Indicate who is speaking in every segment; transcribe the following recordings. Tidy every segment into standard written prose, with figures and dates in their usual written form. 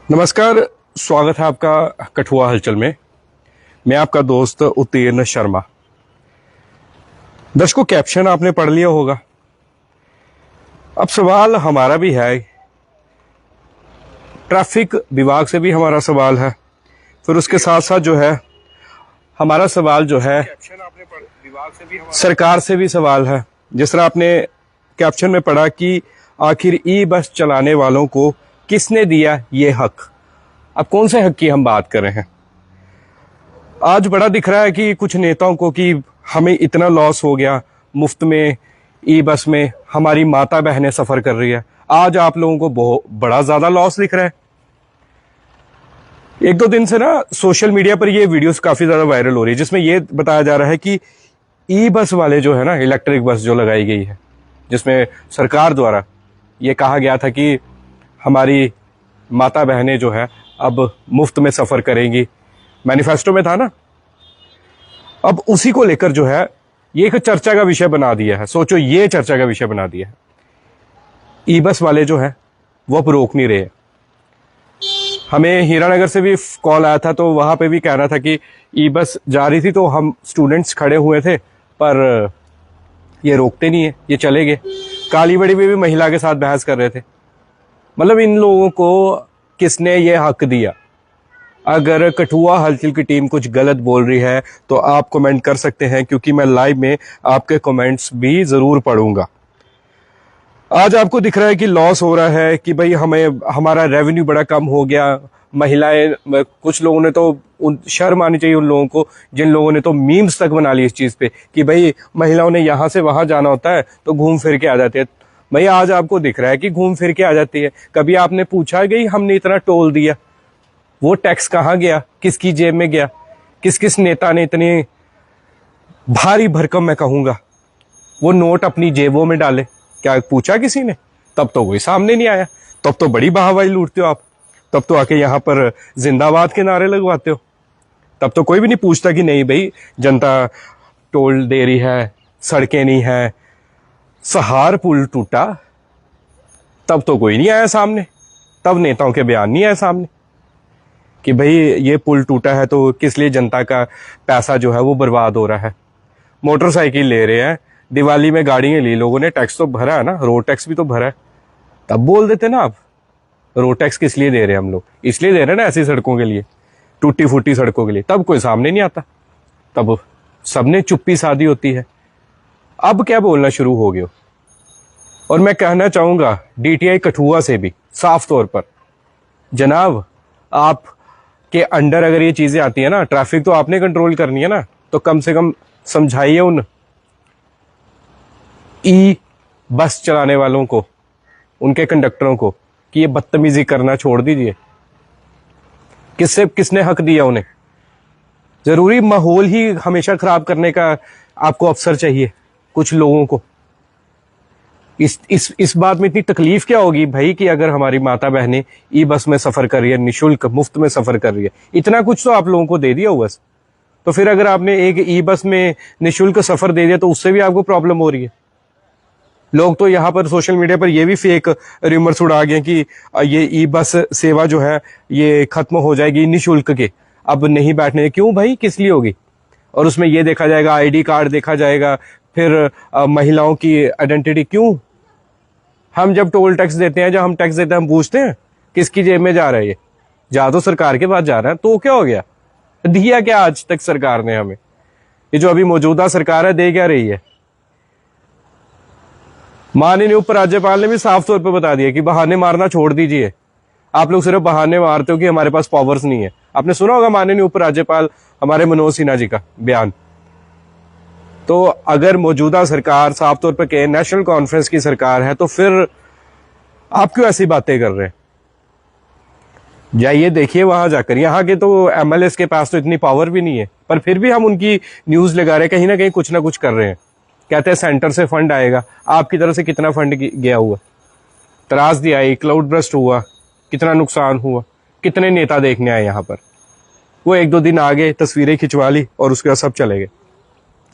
Speaker 1: नमस्कार। स्वागत है आपका कठुआ हलचल में। मैं आपका दोस्त उत्तीर्ण शर्मा। दर्शकों, कैप्शन आपने पढ़ लिया होगा। अब सवाल हमारा भी है, ट्रैफिक विभाग से भी हमारा सवाल है, फिर उसके साथ साथ जो है हमारा सवाल जो है सरकार से भी सवाल है। जिस तरह आपने कैप्शन में पढ़ा कि आखिर ई बस चलाने वालों को किसने दिया ये हक। अब कौन से हक की हम बात कर रहे हैं? आज बड़ा दिख रहा है कि कुछ नेताओं को कि हमें इतना लॉस हो गया, मुफ्त में ई बस में हमारी माता बहनें सफर कर रही है। आज आप लोगों को बहुत बड़ा ज्यादा लॉस दिख रहा है। एक दो दिन से ना सोशल मीडिया पर ये वीडियोस काफी ज्यादा वायरल हो रही है, जिसमें ये बताया जा रहा है कि ई बस वाले जो है ना, इलेक्ट्रिक बस जो लगाई गई है, जिसमें सरकार द्वारा ये कहा गया था कि हमारी माता बहनें जो है अब मुफ्त में सफर करेंगी, मैनिफेस्टो में था ना। अब उसी को लेकर जो है ये एक चर्चा का विषय बना दिया है। सोचो, ये चर्चा का विषय बना दिया है। ई बस वाले जो है वो अब रोक नहीं रहे। हमें हीरानगर से भी कॉल आया था, तो वहां पे भी कह रहा था कि ई बस जा रही थी तो हम स्टूडेंट्स खड़े हुए थे, पर ये रोकते नहीं है, ये चले गए। कालीबड़ी में भी महिला के साथ बहस कर रहे थे। मतलब इन लोगों को किसने ये हक दिया? अगर कठुआ हलचल की टीम कुछ गलत बोल रही है तो आप कमेंट कर सकते हैं, क्योंकि मैं लाइव में आपके कमेंट्स भी जरूर पढ़ूंगा। आज आपको दिख रहा है कि लॉस हो रहा है, कि भाई हमें हमारा रेवेन्यू बड़ा कम हो गया। महिलाएं, कुछ लोगों ने तो शर्म आनी चाहिए उन लोगों को जिन लोगों ने तो मीम्स तक बना ली इस चीज पे कि भाई महिलाओं ने यहां से वहां जाना होता है तो घूम फिर के आ जाती है। भाई आज आपको दिख रहा है कि घूम फिर के आ जाती है। कभी आपने पूछा गई हमने इतना टोल दिया, वो टैक्स कहाँ गया, किसकी जेब में गया, किस किस नेता ने इतनी भारी भरकम, मैं कहूंगा, वो नोट अपनी जेबों में डाले? क्या पूछा किसी ने? तब तो कोई सामने नहीं आया। तब तो बड़ी वाहवाही लूटते हो आप। तब तो आके यहाँ पर जिंदाबाद के नारे लगवाते हो। तब तो कोई भी नहीं पूछता कि नहीं भाई, जनता टोल दे रही है, सड़कें नहीं है, सहार पुल टूटा। तब तो कोई नहीं आया सामने। तब नेताओं के बयान नहीं आए सामने कि भाई ये पुल टूटा है तो किस लिए जनता का पैसा जो है वो बर्बाद हो रहा है। मोटरसाइकिल ले रहे हैं, दिवाली में गाड़ियां ली लोगों ने, टैक्स तो भरा है ना, रोड टैक्स भी तो भरा है। तब बोल देते ना आप, रोड टैक्स किस लिए दे रहे हैं हम लोग? इसलिए दे रहे हैं ना, ऐसी सड़कों के लिए, टूटी फूटी सड़कों के लिए। तब कोई सामने नहीं आता, तब सबने चुप्पी साधी होती है। अब क्या बोलना शुरू हो गए? और मैं कहना चाहूंगा डीटीआई कठुआ से भी साफ तौर पर, जनाब आप के अंडर अगर ये चीजें आती है ना, ट्रैफिक तो आपने कंट्रोल करनी है ना, तो कम से कम समझाइए उन ई बस चलाने वालों को, उनके कंडक्टरों को, कि ये बदतमीजी करना छोड़ दीजिए। किसने हक दिया उन्हें? जरूरी माहौल ही हमेशा खराब करने का आपको अवसर चाहिए कुछ लोगों को? इस बात में इतनी तकलीफ क्या होगी भाई कि अगर हमारी माता बहनें ई बस में सफर कर रही है, निशुल्क मुफ्त में सफर कर रही है, इतना कुछ तो आप लोगों को दे दिया हुआ। तो फिर अगर आपने एक ई बस में निशुल्क सफर दे दिया तो उससे भी आपको प्रॉब्लम हो रही है। लोग तो यहाँ पर सोशल मीडिया पर ये भी फेक रूमर्स उड़ा गए कि ये ई बस सेवा जो है ये खत्म हो जाएगी निशुल्क के, अब नहीं बैठने। क्यों भाई, किस लिए होगी? और उसमें ये देखा जाएगा, आईडी कार्ड देखा जाएगा, फिर महिलाओं की आइडेंटिटी। क्यों? हम जब टोल टैक्स देते हैं, जब हम टैक्स देते हैं, हम पूछते हैं किसकी जेब में जा रहा है? ये जा तो सरकार के पास जा रहा है। तो क्या हो गया? दिया क्या आज तक सरकार ने हमें? ये जो अभी मौजूदा सरकार है दे क्या रही है? माननीय उपराज्यपाल ने भी साफ तौर पर बता दिया कि बहाने मारना छोड़ दीजिए। आप लोग सिर्फ बहाने मारते हो कि हमारे पास पावर्स नहीं है। आपने सुना होगा माननीय उपराज्यपाल हमारे मनोज सिन्हा जी का बयान। तो अगर मौजूदा सरकार साफ तौर पर कहे नेशनल कॉन्फ्रेंस की सरकार है, तो फिर आप क्यों ऐसी बातें कर रहे हैं? जाइए देखिए वहां जाकर। यहाँ के तो एमएलएस के पास तो इतनी पावर भी नहीं है, पर फिर भी हम उनकी न्यूज लगा रहे हैं, कहीं ना कहीं कुछ ना कुछ कर रहे हैं। कहते हैं सेंटर से फंड आएगा। आपकी तरफ से कितना फंड गया हुआ? त्रासदी आई, क्लाउड ब्रस्ट हुआ, कितना नुकसान हुआ, कितने नेता देखने आए यहाँ पर? वो एक दो दिन आ गए, तस्वीरें खिंचवा ली और उसके बाद सब चले गए,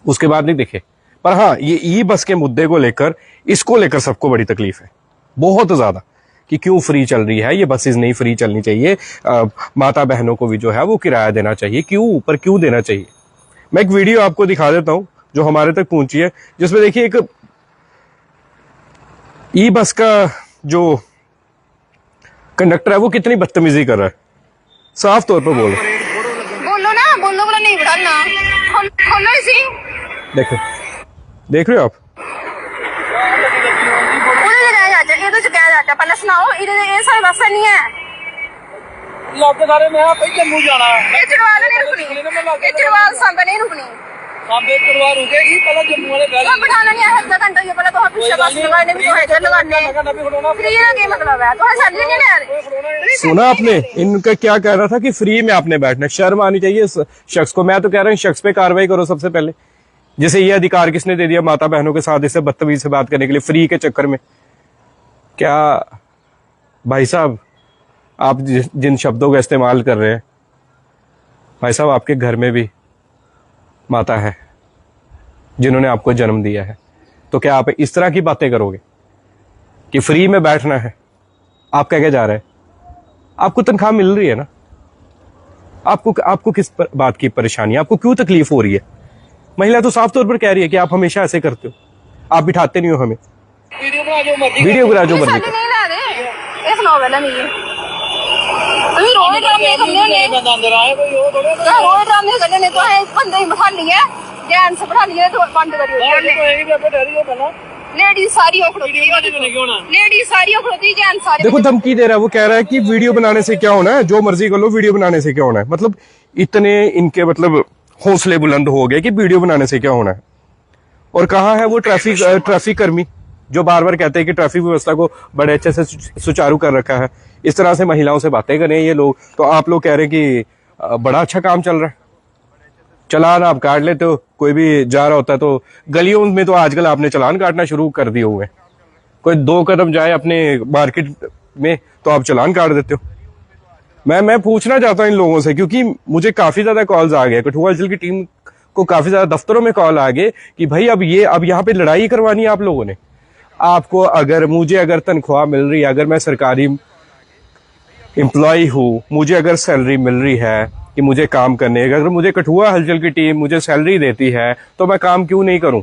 Speaker 1: उसके बाद नहीं दिखे। पर हाँ, ये ई बस के मुद्दे को लेकर, इसको लेकर सबको बड़ी तकलीफ है, बहुत ज्यादा, कि क्यों फ्री चल रही है ये बसेस, नहीं फ्री चलनी चाहिए, माता बहनों को भी जो है वो किराया देना चाहिए, क्यों देना चाहिए। मैं एक वीडियो आपको दिखा देता हूं जो हमारे तक पहुंची है, जिसमें देखिए एक ई बस का जो कंडक्टर है वो कितनी बदतमीजी कर रहा है, साफ तौर पर बोलो
Speaker 2: ना, बोलो बोला नहीं बढ़ाना, खोलो इसी।
Speaker 1: देखो, देख रहे हो आप,
Speaker 2: ये तो क्या जाता पहले सुनाओ, ये सारी बस नहीं है,
Speaker 3: आपके सारे में आप जम्मू जाना
Speaker 2: ये चरवाल नहीं रुकनी, ये चरवाल सांबा नहीं रुकनी,
Speaker 3: सांबे चरवाल रुकेगी, पहले जम्मू वाले
Speaker 2: तो बिठाना नहीं है, आधा घंटा ये पहले तो पीछे बस लगाने भी तो है, इधर लगाने फ्री का क्या मतलब है, तो सैलरी नहीं ले रहे।
Speaker 1: सुना आपने इनका क्या कह रहा था कि फ्री में आपने बैठना, शर्म आनी चाहिए इस शख्स को। मैं तो कह रहा हूँ शख्स पे कार्रवाई करो सबसे पहले, जिसे ये अधिकार किसने दे दिया माता बहनों के साथ इससे बदतमीजी से बात करने के लिए, फ्री के चक्कर में। क्या भाई साहब, आप जिन शब्दों का इस्तेमाल कर रहे हैं, भाई साहब आपके घर में भी माता है जिन्होंने आपको जन्म दिया है, तो क्या आप इस तरह की बातें करोगे कि फ्री में बैठना है? आप कह के जा रहे हैं, आपको तनख्वाह मिल रही है ना, आपको किस बात की परेशानी है, आपको क्यों तकलीफ हो रही है? महिला तो साफ तौर पर कह रही है कि आप हमेशा ऐसे करते हो, आप बिठाते नहीं हो हमें, वीडियो बना जो मर्जी कर।
Speaker 2: नहीं ला दे, एक नॉवेल है नहीं, अभी रोड ड्रामे करने ने, रोड ड्रामे करने ने तो है, बंदे ही बैठा लिए, ध्यान से बैठा लिए, तो बंद करियो, लेडीज सारी उखड़ोती, लेडीज सारी उखड़ोती, ध्यान सारी।
Speaker 1: देखो धमकी दे रहा है, वो कह रहा है कि वीडियो बनाने से क्या होना है, जो मर्जी कर लो, वीडियो बनाने से क्या होना है। मतलब इतने इनके मतलब हौसले बुलंद हो गए कि वीडियो बनाने से क्या होना है। और कहाँ है वो ट्रैफिक कर्मी जो बार बार कहते हैं कि ट्रैफिक व्यवस्था को बड़े अच्छे से सुचारू कर रखा है, इस तरह से महिलाओं से बातें करें ये लोग, तो आप लोग कह रहे हैं कि बड़ा अच्छा काम चल रहा है, चलान आप काट लेते हो, कोई भी जा रहा होता है तो गलियों में तो आजकल आपने चलान काटना शुरू कर दिए हुए हैं, कोई 2 कदम जाए अपने मार्केट में तो आप चलान काट देते हो। मैं पूछना चाहता हूँ इन लोगों से, क्योंकि मुझे काफी ज्यादा कॉल्स आ गए, कठुआ अंचल की टीम को काफी ज्यादा दफ्तरों में कॉल आ गए कि भाई अब यहाँ पे लड़ाई करवानी है आप लोगों ने। आपको मुझे अगर तनख्वाह मिल रही है, अगर मैं सरकारी एम्प्लॉय हूँ, मुझे अगर सैलरी मिल रही है कि मुझे काम करने, अगर मुझे कठुआ हलचल की टीम मुझे सैलरी देती है तो मैं काम क्यों नहीं करूं?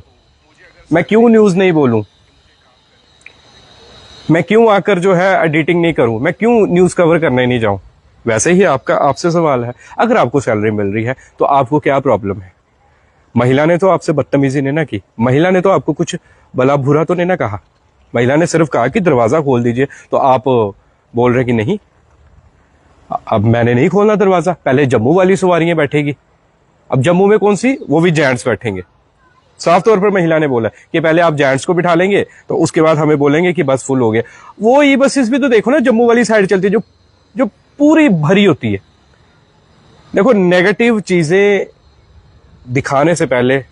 Speaker 1: मैं क्यों न्यूज नहीं बोलूं? मैं क्यों आकर जो है एडिटिंग नहीं करूं? मैं क्यों न्यूज कवर करने नहीं जाऊं? वैसे ही आपसे सवाल है, अगर आपको सैलरी मिल रही है तो आपको क्या प्रॉब्लम है? महिला ने तो आपसे बदतमीजी नहीं ना की, महिला ने तो आपको कुछ भला बुरा तो नहीं ना कहा, महिला ने सिर्फ कहा कि दरवाजा खोल दीजिए, तो आप बोल रहे कि नहीं, अब मैंने नहीं खोलना दरवाजा, पहले जम्मू वाली सवारियां बैठेगी, अब जम्मू में कौन सी, वो भी जेंट्स बैठेंगे। साफ तौर पर महिला ने बोला कि पहले आप जेंट्स को बिठा लेंगे तो उसके बाद हमें बोलेंगे कि बस फुल हो गया। वो ई बसेस भी तो देखो ना, जम्मू वाली साइड चलती है जो पूरी भरी होती है। देखो, नेगेटिव चीजें दिखाने से पहले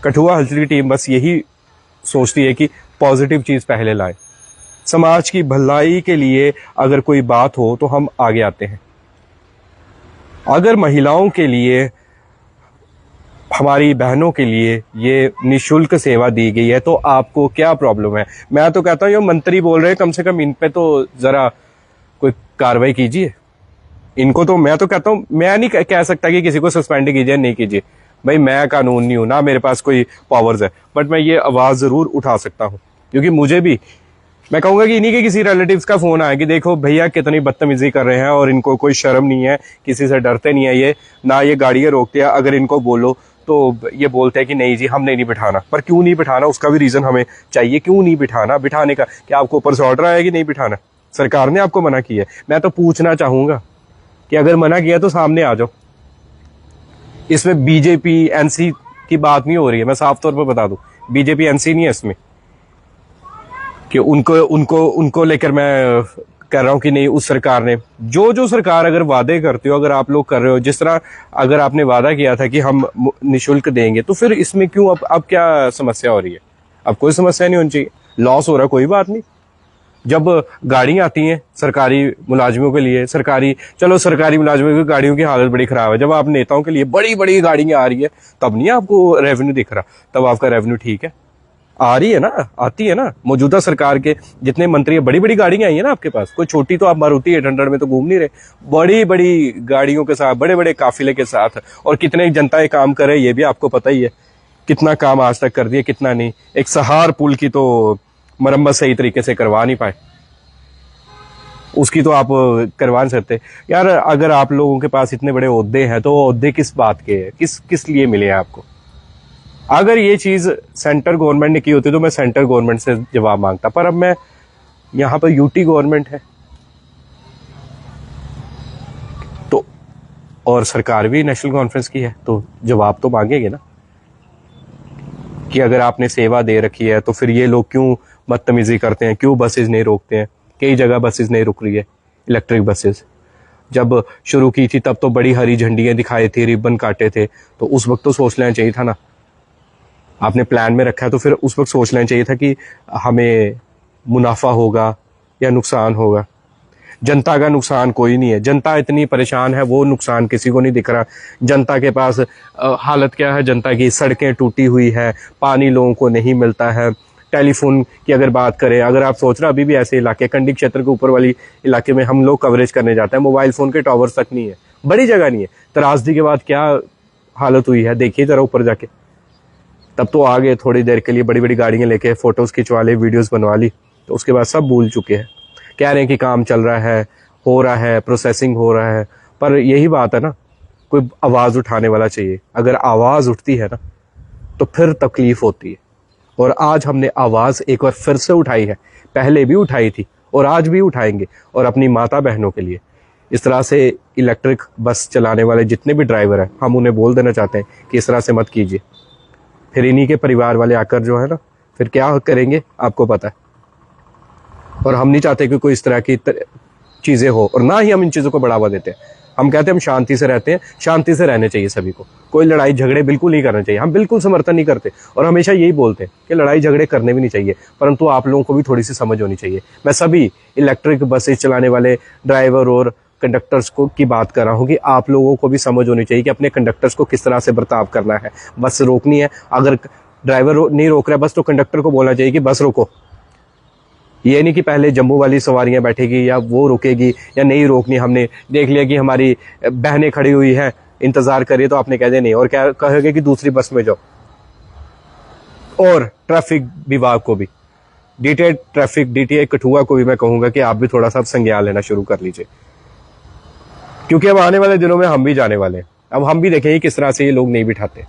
Speaker 1: कठुआ हलचल की टीम बस यही सोचती है कि पॉजिटिव चीज पहले लाए, समाज की भलाई के लिए अगर कोई बात हो तो हम आगे आते हैं। अगर महिलाओं के लिए, हमारी बहनों के लिए ये निशुल्क सेवा दी गई है तो आपको क्या प्रॉब्लम है? मैं तो कहता हूं ये मंत्री बोल रहे हैं, कम से कम इन पे तो जरा कोई कार्रवाई कीजिए। इनको तो मैं तो कहता हूं, मैं नहीं कह सकता कि किसी को सस्पेंड कीजिए, नहीं कीजिए, भाई मैं कानून नहीं हूं ना, मेरे पास कोई पावर्स है, बट मैं ये आवाज जरूर उठा सकता हूं, क्योंकि मुझे भी, मैं कहूंगा कि इन्हीं के किसी रिलेटिव्स का फोन आया कि देखो भैया कितनी बदतमीजी कर रहे हैं और इनको कोई शर्म नहीं है, किसी से डरते नहीं है, ये ना ये गाड़ियां रोकते हैं, अगर इनको बोलो तो ये बोलते हैं कि नहीं जी हमने नहीं बिठाना। पर क्यों नहीं बिठाना, उसका भी रीजन हमें चाहिए, क्यों नहीं बिठाना? बिठाने का क्या आपको ऊपर से ऑर्डर आया कि नहीं बिठाना? सरकार ने आपको मना किया है? मैं तो पूछना चाहूंगा कि अगर मना किया तो सामने आ जाओ। इसमें बीजेपी एनसी की बात नहीं हो रही है, मैं साफ तौर पर बता दूं, बीजेपी एनसी नहीं है इसमें कि उनको लेकर मैं कह रहा हूं कि नहीं, उस सरकार ने जो सरकार अगर वादे करते हो, अगर आप लोग कर रहे हो, जिस तरह अगर आपने वादा किया था कि हम निशुल्क देंगे, तो फिर इसमें क्यों अब क्या समस्या हो रही है? अब कोई समस्या नहीं होनी चाहिए, लॉस हो रहा कोई बात नहीं। जब गाड़ियां आती हैं सरकारी मुलाजिमों के लिए, सरकारी मुलाजिमों की गाड़ियों की हालत बड़ी खराब है, जब आप नेताओं के लिए बड़ी बड़ी गाड़ियां आ रही है तब नहीं आपको रेवेन्यू दिख रहा, तब आपका रेवेन्यू ठीक है। आ रही है ना, आती है ना। मौजूदा सरकार के जितने मंत्री, बड़ी बड़ी गाड़ियां आई है ना आपके पास, कोई छोटी तो आप मारुति 800 में तो घूम नहीं रहे, बड़ी बड़ी गाड़ियों के साथ, बड़े बड़े काफिले के साथ। और कितने जनता ये काम करे ये भी आपको पता ही है, कितना काम आज तक कर दिया, कितना नहीं। एक सहार पुल की तो मरम्मत सही तरीके से करवा नहीं पाए, उसकी तो आप करवा नहीं सकते यार। अगर आप लोगों के पास इतने बड़े ओहदे हैं तो ओहदे किस बात के हैं, किस लिए मिले हैं आपको? अगर ये चीज सेंटर गवर्नमेंट ने की होती तो मैं सेंटर गवर्नमेंट से जवाब मांगता, पर अब मैं यहां पर यूटी गवर्नमेंट है तो, और सरकार भी नेशनल कॉन्फ्रेंस की है, तो जवाब तो मांगेंगे ना कि अगर आपने सेवा दे रखी है तो फिर ये लोग क्यों बदतमीजी करते हैं, क्यों बसेज नहीं रोकते हैं। कई जगह बसेज नहीं रुक रही है, इलेक्ट्रिक बसेज। जब शुरू की थी तब तो बड़ी हरी झंडियां दिखाई थी, रिबन काटे थे, तो उस वक्त तो सोच लेना चाहिए था ना। आपने प्लान में रखा है तो फिर उस वक्त सोच लेना चाहिए था कि हमें मुनाफा होगा या नुकसान होगा। जनता का नुकसान कोई नहीं है, जनता इतनी परेशान है, वो नुकसान किसी को नहीं दिख रहा। जनता के पास हालत क्या है, जनता की सड़कें टूटी हुई है, पानी लोगों को नहीं मिलता है। टेलीफोन की अगर बात करें, अगर आप सोच रहे अभी भी ऐसे इलाके, कंडी क्षेत्र के ऊपर वाली इलाके में हम लोग कवरेज करने जाते हैं, मोबाइल फोन के टावर्स तक नहीं है, बड़ी जगह नहीं है। त्रासदी के बाद क्या हालत हुई है देखिए जरा ऊपर जाके। तब तो आगे थोड़ी देर के लिए बड़ी बड़ी गाड़ियां लेके फोटोज खिंचवा ली, वीडियोस बनवा ली, तो उसके बाद सब भूल चुके हैं। कह रहे हैं कि काम चल रहा है, हो रहा है, प्रोसेसिंग हो रहा है, पर यही बात है ना, कोई आवाज उठाने वाला चाहिए। अगर आवाज उठती है ना तो फिर तकलीफ होती है। और आज हमने आवाज एक बार फिर से उठाई है, पहले भी उठाई थी और आज भी उठाएंगे, और अपनी माता बहनों के लिए। इस तरह से इलेक्ट्रिक बस चलाने वाले जितने भी ड्राइवर हैं, हम उन्हें बोल देना चाहते हैं कि इस तरह से मत कीजिए। फिर इन्हीं के परिवार वाले आकर जो है ना, फिर क्या करेंगे आपको पता है। और हम नहीं चाहते कि कोई इस तरह की चीजें हो, और ना ही हम इन चीजों को बढ़ावा देते हैं। हम कहते हैं हम शांति से रहते हैं, शांति से रहने चाहिए सभी को, कोई लड़ाई झगड़े बिल्कुल नहीं करने चाहिए। हम बिल्कुल समर्थन नहीं करते और हमेशा यही बोलते हैं कि लड़ाई झगड़े करने भी नहीं चाहिए, परंतु आप लोगों को भी थोड़ी सी समझ होनी चाहिए। मैं सभी इलेक्ट्रिक बसेस चलाने वाले ड्राइवर और कंडक्टर्स को की बात कर रहा हूँ कि आप लोगों को भी समझ होनी चाहिए कि अपने कंडक्टर्स को किस तरह से बर्ताव करना है। बस रोकनी है, अगर ड्राइवर नहीं रोक रहा है बस, तो कंडक्टर को बोलना चाहिए कि बस रोको। ये नहीं कि पहले जम्मू वाली सवारियां बैठेगी या वो रुकेगी या नहीं रोकनी। हमने देख लिया कि हमारी बहनें खड़ी हुई है, इंतजार करिए, तो आपने कह दिया नहीं, और क्या कहोगे कि दूसरी बस में जाओ। और ट्रैफिक विभाग को भी, डीटीआई कठुआ को भी मैं कहूंगा कि आप भी थोड़ा सा संज्ञान लेना शुरू कर लीजिए, क्योंकि अब आने वाले दिनों में हम भी जाने वाले हैं। अब हम भी देखेंगे किस तरह से ये लोग नहीं बिठाते।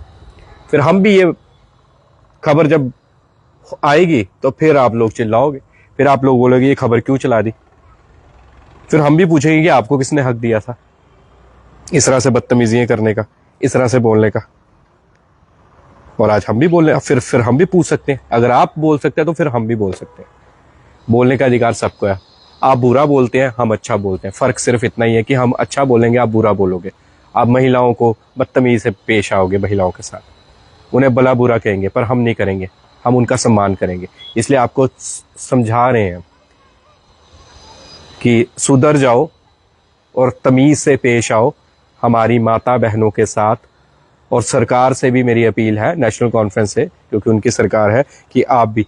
Speaker 1: फिर हम भी, ये खबर जब आएगी तो फिर आप लोग चिल्लाओगे, फिर आप लोग बोलोगे ये खबर क्यों चला दी। फिर हम भी पूछेंगे कि आपको किसने हक दिया था इस तरह से बदतमीजियां करने का, इस तरह से बोलने का। और आज हम भी बोल रहे हैं, फिर हम भी पूछ सकते हैं। अगर आप बोल सकते हैं तो फिर हम भी बोल सकते हैं। बोलने का अधिकार सबको है। आप बुरा बोलते हैं, हम अच्छा बोलते हैं, फर्क सिर्फ इतना ही है कि हम अच्छा बोलेंगे, आप बुरा बोलोगे। आप महिलाओं को बदतमीजी से पेश आओगे, महिलाओं के साथ उन्हें भला बुरा कहेंगे, पर हम नहीं करेंगे, हम उनका सम्मान करेंगे। इसलिए आपको समझा रहे हैं कि सुधर जाओ और तमीज से पेश आओ हमारी माता बहनों के साथ। और सरकार से भी मेरी अपील है, नेशनल कॉन्फ्रेंस से, क्योंकि उनकी सरकार है, कि आप भी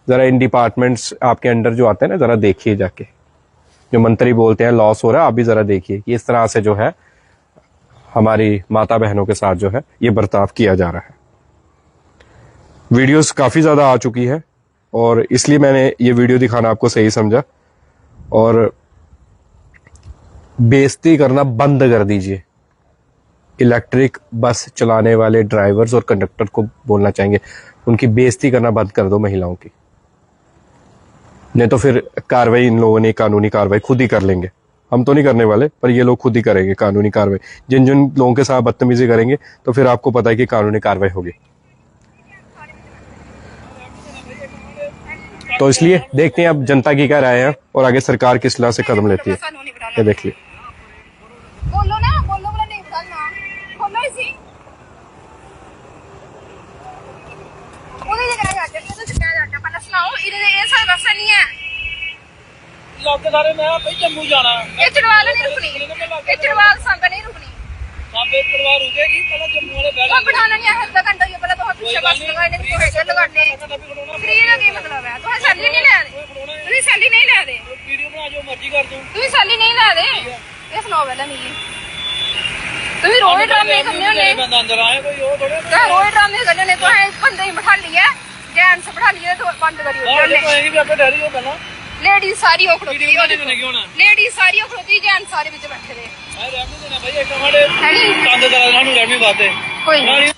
Speaker 1: जरा इन डिपार्टमेंट्स आपके अंडर जो आते हैं ना, जरा देखिए जाके, जो मंत्री बोलते हैं लॉस हो रहा है, आप भी जरा देखिए कि इस तरह से जो है हमारी माता बहनों के साथ जो है ये बर्ताव किया जा रहा है। वीडियोस काफ़ी ज़्यादा आ चुकी है और इसलिए मैंने ये वीडियो दिखाना आपको सही समझा। और बेइज्जती करना बंद कर दीजिए। इलेक्ट्रिक बस चलाने वाले ड्राइवर्स और कंडक्टर को बोलना चाहेंगे, उनकी बेइज्जती करना बंद कर दो महिलाओं की, नहीं तो फिर कार्रवाई इन लोगों ने, कानूनी कार्रवाई खुद ही कर लेंगे। हम तो नहीं करने वाले, पर ये लोग खुद ही करेंगे कानूनी कार्रवाई। जिन जिन लोगों के साथ बदतमीजी करेंगे तो फिर आपको पता है कि कानूनी कार्रवाई होगी। तो इसलिए देखते हैं अब जनता की क्या राय है और आगे सरकार किस तरह से कदम लेती है, ये देख लिया।
Speaker 2: बोलो ना, बोलो बोला नहीं बताना, बोलो इसी उधर जगह जाके तो क्या जाके पहले सुनाओ। इधर ये सारा रास्ता नहीं है,
Speaker 3: ਲੱਗ ਸਾਰੇ ਮੈਂ ਆਪੇ ਜੰਮੂ ਜਾਣਾ
Speaker 2: ये चढ़वाल नहीं रुकनी, ये चढ़वाल संग नहीं रुकनी।
Speaker 3: ਸਾਬੇ ਪਰਿਵਾਰ ਰੁਕੇਗੀ ਪਹਿਲਾਂ ਜੰਮੂ ਵਾਲੇ ਬਹਿ
Speaker 2: ਉਹ ਬਿਠਾਣਾ ਨਹੀਂ ਹੈ ਅੱਧਾ ਘੰਟਾ ਹੀ ਪਹਿਲਾਂ तो पीछे बस लगाने की कोशिश लगाने फ्री का की मतलब है तो सैलरी नहीं ले दे तू सैलरी नहीं ले दे
Speaker 3: ਵੀਡੀਓ ਬਣਾ ਜੋ ਮਰਜ਼ੀ ਕਰ ਦੂੰ
Speaker 2: तू सैलरी नहीं ले दे ये सुनाओ पहले नहीं तू रोज ड्रामे करने होने
Speaker 3: ਬੰਦਾ ਅੰਦਰ ਆਏ ਕੋਈ ਉਹ ਥੋੜੇ
Speaker 2: तो रोज ड्रामे करने होने तो है बंदे ही बिठा लिए जेंट्स बिठा लिए तो बंद करियो
Speaker 3: ਬਾਹਰ ਜੇ ਕੋਏਗੀ ਵੀ ਆਪੇ ਡੈਡੀ ਉਹ ਪਹਿਲਾਂ
Speaker 2: लेडीज सारी ओखड़ोती
Speaker 3: ਵੀਡੀਓ ਬਣਾਣੇ ਮੈਨੇ ਕਿਉਂ ਨਾ
Speaker 2: लेडीज सारी ओखड़ोती जेंट्स सारे ਵਿੱਚ बैठे थे
Speaker 3: ਮੈਂ ਰਹਿਣ ਨੂੰ ਦੇਣਾ ਭਾਈ ਇੱਕ ਸਾਡੇ
Speaker 2: है नहीं
Speaker 3: ਕੰਦ ਦਾ ਸਾਨੂੰ ਰਹਿਣ ਵੀ ਵਾਸਤੇ
Speaker 2: कोई नहीं
Speaker 3: ਨਾਲੀ